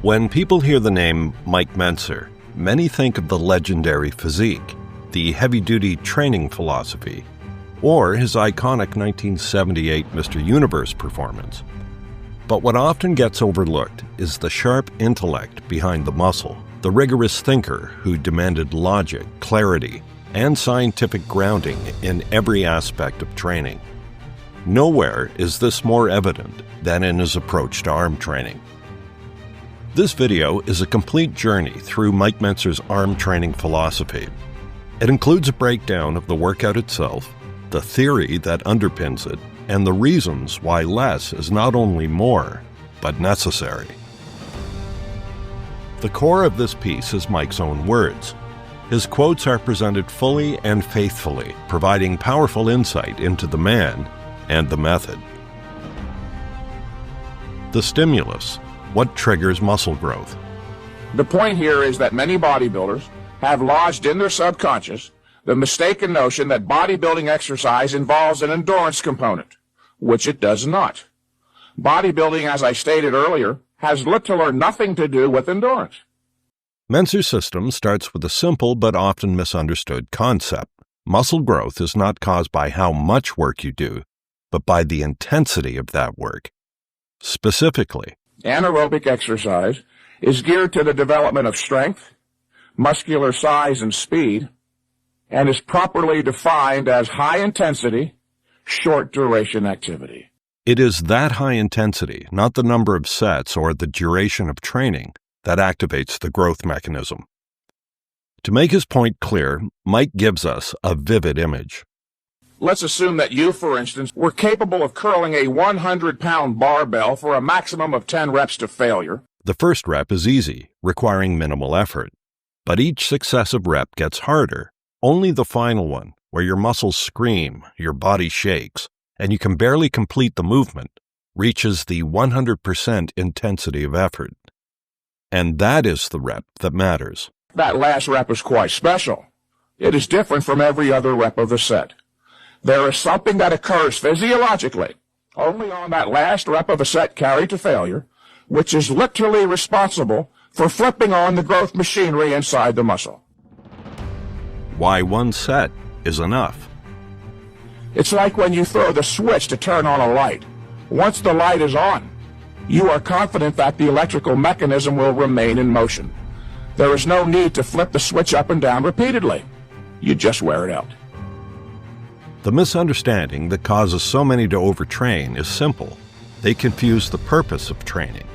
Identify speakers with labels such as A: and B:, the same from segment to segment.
A: When people hear the name Mike Mentzer, many think of the legendary physique, the heavy-duty training philosophy, or his iconic 1978 Mr. Universe performance. But what often gets overlooked is the sharp intellect behind the muscle, the rigorous thinker who demanded logic, clarity, and scientific grounding in every aspect of training. Nowhere is this more evident than in his approach to arm training. This video is a complete journey through Mike Mentzer's arm training philosophy. It includes a breakdown of the workout itself, the theory that underpins it, and the reasons why less is not only more, but necessary. The core of this piece is Mike's own words. His quotes are presented fully and faithfully, providing powerful insight into the man and the method. The stimulus. What triggers muscle growth?
B: The point here is that many bodybuilders have lodged in their subconscious the mistaken notion that bodybuilding exercise involves an endurance component, which it does not. Bodybuilding, as I stated earlier, has little or nothing to do with endurance.
A: Mentzer's system starts with a simple but often misunderstood concept. Muscle growth is not caused by how much work you do, but by the intensity of that work. Specifically,
B: anaerobic exercise is geared to the development of strength, muscular size, and speed, and is properly defined as high-intensity, short-duration activity.
A: It is that high intensity, not the number of sets or the duration of training, that activates the growth mechanism. To make his point clear, Mike gives us a vivid image.
B: Let's assume that you, for instance, were capable of curling a 100-pound barbell for a maximum of 10 reps to failure.
A: The first rep is easy, requiring minimal effort. But each successive rep gets harder. Only the final one, where your muscles scream, your body shakes, and you can barely complete the movement, reaches the 100% intensity of effort. And that is the rep that matters.
B: That last rep is quite special. It is different from every other rep of the set. There is something that occurs physiologically only on that last rep of a set carried to failure, which is literally responsible for flipping on the growth machinery inside the muscle.
A: Why one set is enough.
B: It's like when you throw the switch to turn on a light. Once the light is on, you are confident that the electrical mechanism will remain in motion. There is no need to flip the switch up and down repeatedly. You just wear it out.
A: The misunderstanding that causes so many to overtrain is simple. They confuse the purpose of training.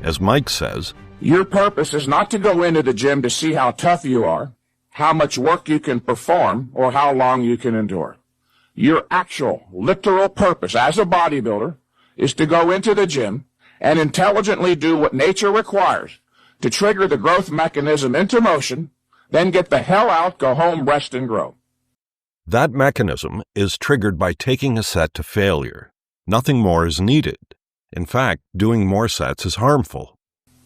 A: As Mike says,
B: your purpose is not to go into the gym to see how tough you are, how much work you can perform, or how long you can endure. Your actual, literal purpose as a bodybuilder is to go into the gym and intelligently do what nature requires to trigger the growth mechanism into motion, then get the hell out, go home, rest, and grow.
A: That mechanism is triggered by taking a set to failure. Nothing more is needed. In fact, doing more sets is harmful.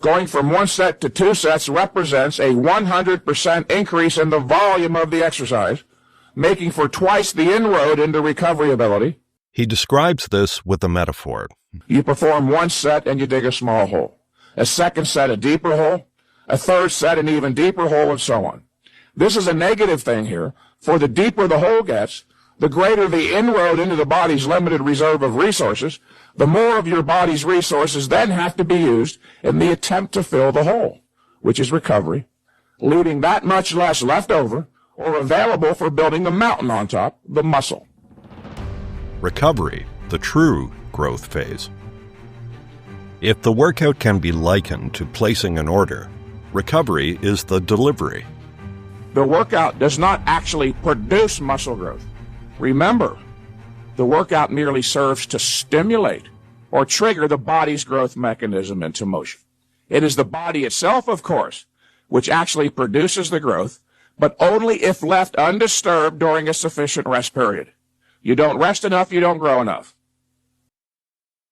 B: Going from 1 set to 2 sets represents a 100% increase in the volume of the exercise, making for twice the inroad into recovery ability.
A: He describes this with a metaphor.
B: You perform 1 set and you dig a small hole. A second set, a deeper hole. A third set, an even deeper hole, and so on. This is a negative thing here, for the deeper the hole gets, the greater the inroad into the body's limited reserve of resources, the more of your body's resources then have to be used in the attempt to fill the hole, which is recovery, leaving that much less left over or available for building the mountain on top, the muscle.
A: Recovery, the true growth phase. If the workout can be likened to placing an order, recovery is the delivery.
B: The workout does not actually produce muscle growth. Remember, the workout merely serves to stimulate or trigger the body's growth mechanism into motion. It is the body itself, of course, which actually produces the growth, but only if left undisturbed during a sufficient rest period. You don't rest enough, you don't grow enough.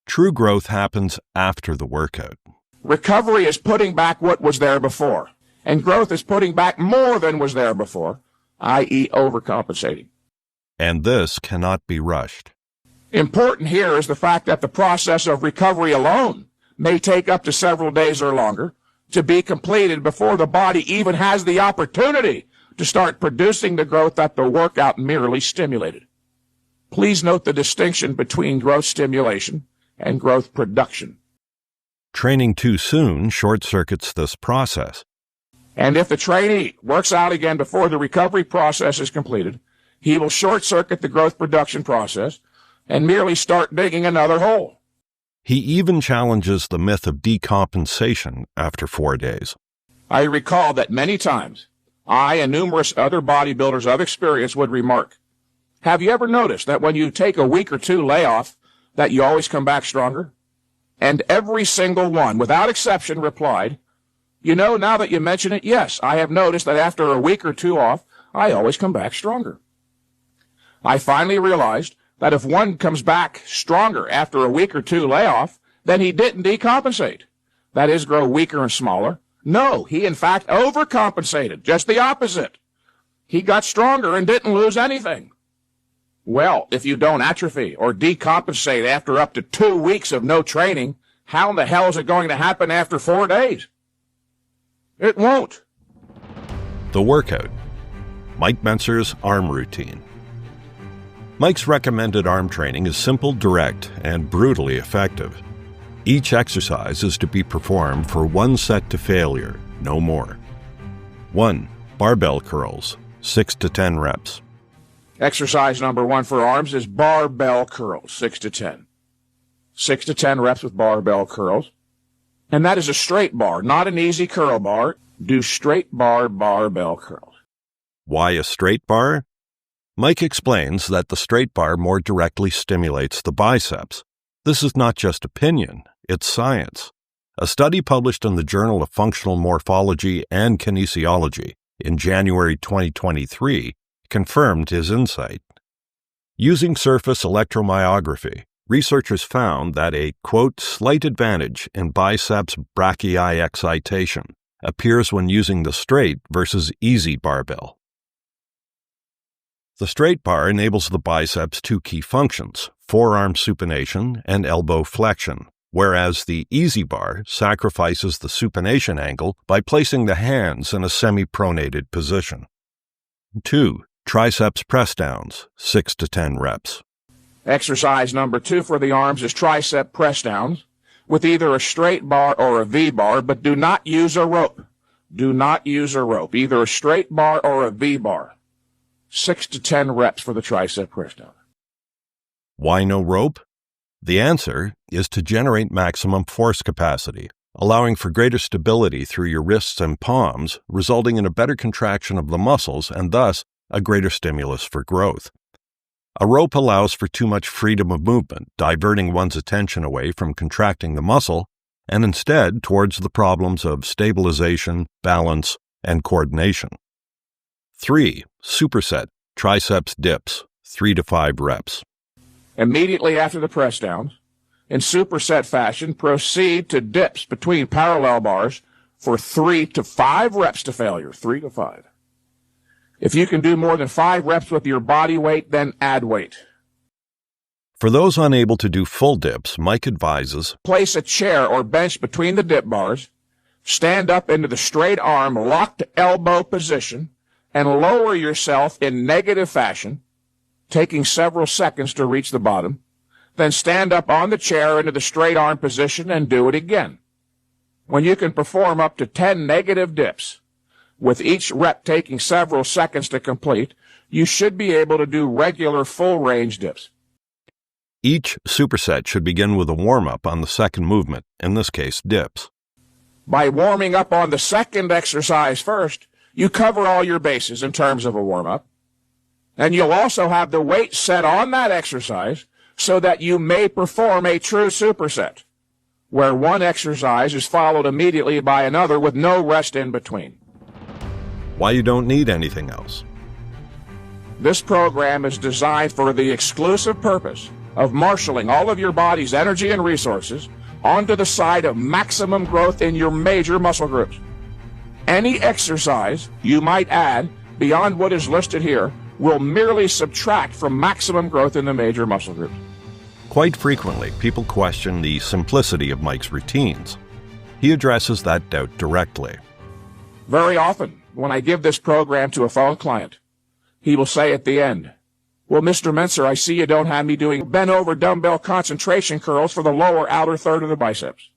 A: True growth happens after the workout.
B: Recovery is putting back what was there before, and growth is putting back more than was there before, i.e. overcompensating.
A: And this cannot be rushed.
B: Important here is the fact that the process of recovery alone may take up to several days or longer, to be completed before the body even has the opportunity to start producing the growth that the workout merely stimulated. Please note the distinction between growth stimulation and growth production.
A: Training too soon short-circuits this process.
B: And if the trainee works out again before the recovery process is completed, he will short-circuit the growth production process and merely start digging another hole.
A: He even challenges the myth of decompensation after 4 days.
B: I recall that many times I and numerous other bodybuilders of experience would remark, have you ever noticed that when you take a week or two layoff, that you always come back stronger? And every single one, without exception, replied, you know, now that you mention it, yes, I have noticed that after a week or two off, I always come back stronger. I finally realized that if one comes back stronger after a week or two layoff, then he didn't decompensate. That is, grow weaker and smaller. No, he in fact overcompensated, just the opposite. He got stronger and didn't lose anything. Well, if you don't atrophy or decompensate after up to 2 weeks of no training, how in the hell is it going to happen after 4 days? It won't.
A: The workout. Mike Mentzer's arm routine. Mike's recommended arm training is simple, direct, and brutally effective. Each exercise is to be performed for 1 set to failure, no more. 1. Barbell curls, 6 to 10 reps.
B: Exercise number 1 for arms is barbell curls, 6 to 10. 6 to 10 reps with barbell curls. And that is a straight bar, not an easy curl bar. Do straight bar barbell curls.
A: Why a straight bar? Mike explains that the straight bar more directly stimulates the biceps. This is not just opinion, it's science. A study published in the Journal of Functional Morphology and Kinesiology in January 2023 confirmed his insight. Using surface electromyography, researchers found that a, quote, slight advantage in biceps brachii excitation appears when using the straight versus easy barbell. The straight bar enables the biceps 2 key functions, forearm supination and elbow flexion, whereas the easy bar sacrifices the supination angle by placing the hands in a semi-pronated position. 2. Triceps press downs, 6 to 10 reps.
B: Exercise number 2 for the arms is tricep press downs with either a straight bar or a V bar, but do not use a rope. Do not use a rope, either a straight bar or a V bar. 6 to 10 reps for the tricep press down.
A: Why no rope? The answer is to generate maximum force capacity, allowing for greater stability through your wrists and palms, resulting in a better contraction of the muscles and thus a greater stimulus for growth. A rope allows for too much freedom of movement, diverting one's attention away from contracting the muscle and instead towards the problems of stabilization, balance, and coordination. 3. Superset triceps dips, 3 to 5 reps.
B: Immediately after the press downs, in superset fashion, proceed to dips between parallel bars for 3 to 5 reps to failure, 3 to 5. If you can do more than 5 reps with your body weight, then add weight.
A: For those unable to do full dips, Mike advises,
B: place a chair or bench between the dip bars, stand up into the straight arm, locked elbow position, and lower yourself in negative fashion, taking several seconds to reach the bottom. Then stand up on the chair into the straight arm position and do it again. When you can perform up to 10 negative dips, with each rep taking several seconds to complete, you should be able to do regular full-range dips.
A: Each superset should begin with a warm-up on the second movement, in this case, dips.
B: By warming up on the second exercise first, you cover all your bases in terms of a warm-up, and you'll also have the weight set on that exercise so that you may perform a true superset, where one exercise is followed immediately by another with no rest in between.
A: Why you don't need anything else?
B: This program is designed for the exclusive purpose of marshaling all of your body's energy and resources onto the side of maximum growth in your major muscle groups. Any exercise you might add beyond what is listed here will merely subtract from maximum growth in the major muscle groups.
A: Quite frequently, people question the simplicity of Mike's routines. He addresses that doubt directly.
B: Very often, when I give this program to a phone client, he will say at the end, "Well, Mr. Mentzer, I see you don't have me doing bent-over dumbbell concentration curls for the lower outer third of the biceps."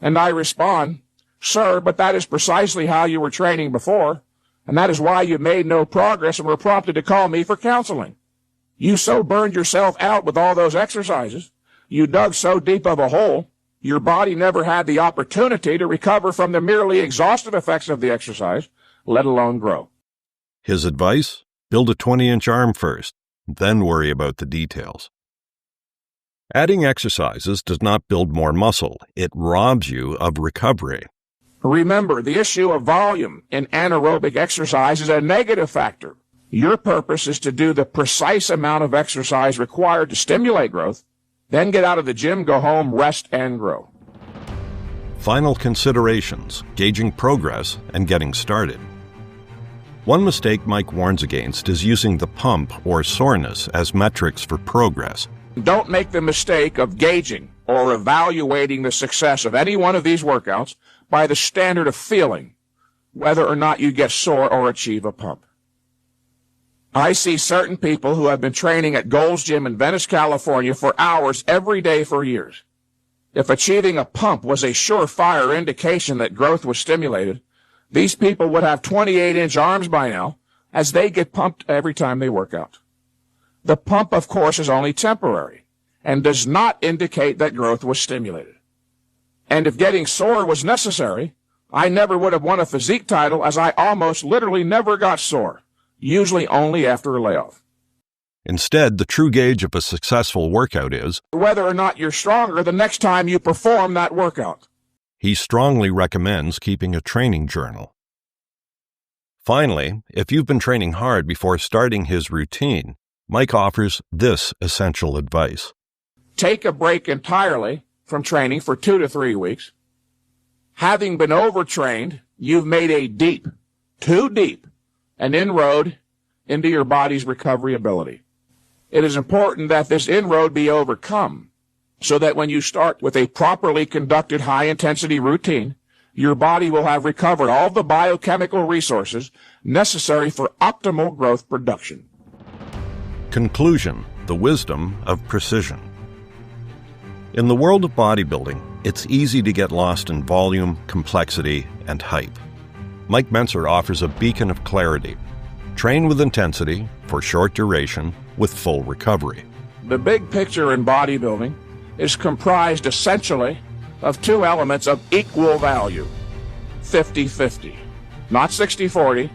B: And I respond, "Sir, but that is precisely how you were training before, and that is why you made no progress and were prompted to call me for counseling. You so burned yourself out with all those exercises, you dug so deep of a hole, your body never had the opportunity to recover from the merely exhaustive effects of the exercise, let alone grow."
A: His advice? Build a 20-inch arm first, then worry about the details. Adding exercises does not build more muscle. It robs you of recovery.
B: Remember, the issue of volume in anaerobic exercise is a negative factor. Your purpose is to do the precise amount of exercise required to stimulate growth, then get out of the gym, go home, rest, and grow.
A: Final considerations, gauging progress, and getting started. One mistake Mike warns against is using the pump or soreness as metrics for progress.
B: Don't make the mistake of gauging or evaluating the success of any one of these workouts by the standard of feeling, whether or not you get sore or achieve a pump. I see certain people who have been training at Gold's Gym in Venice, California for hours every day for years. If achieving a pump was a surefire indication that growth was stimulated, these people would have 28-inch arms by now, as they get pumped every time they work out. The pump, of course, is only temporary and does not indicate that growth was stimulated. And if getting sore was necessary, I never would have won a physique title, as I almost literally never got sore, usually only after a layoff.
A: Instead, the true gauge of a successful workout is
B: whether or not you're stronger the next time you perform that workout.
A: He strongly recommends keeping a training journal. Finally, if you've been training hard before starting his routine, Mike offers this essential advice.
B: Take a break entirely from training for 2 to 3 weeks. Having been overtrained, you've made a deep, too deep, an inroad into your body's recovery ability. It is important that this inroad be overcome so that when you start with a properly conducted high-intensity routine, your body will have recovered all the biochemical resources necessary for optimal growth production.
A: Conclusion: the wisdom of precision. In the world of bodybuilding, it's easy to get lost in volume, complexity, and hype. Mike Mentzer offers a beacon of clarity. Train with intensity, for short duration, with full recovery.
B: The big picture in bodybuilding is comprised essentially of 2 elements of equal value, 50-50. Not 60-40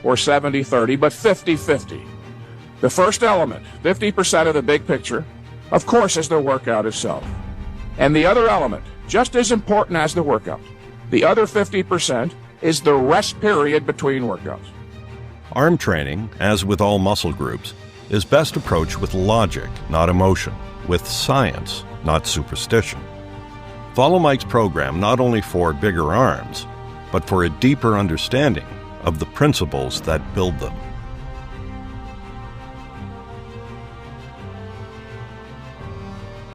B: or 70-30, but 50-50. The first element, 50% of the big picture, of course, is the workout itself. And the other element, just as important as the workout, the other 50% is the rest period between workouts.
A: Arm training, as with all muscle groups, is best approached with logic, not emotion, with science, not superstition. Follow Mike's program not only for bigger arms, but for a deeper understanding of the principles that build them.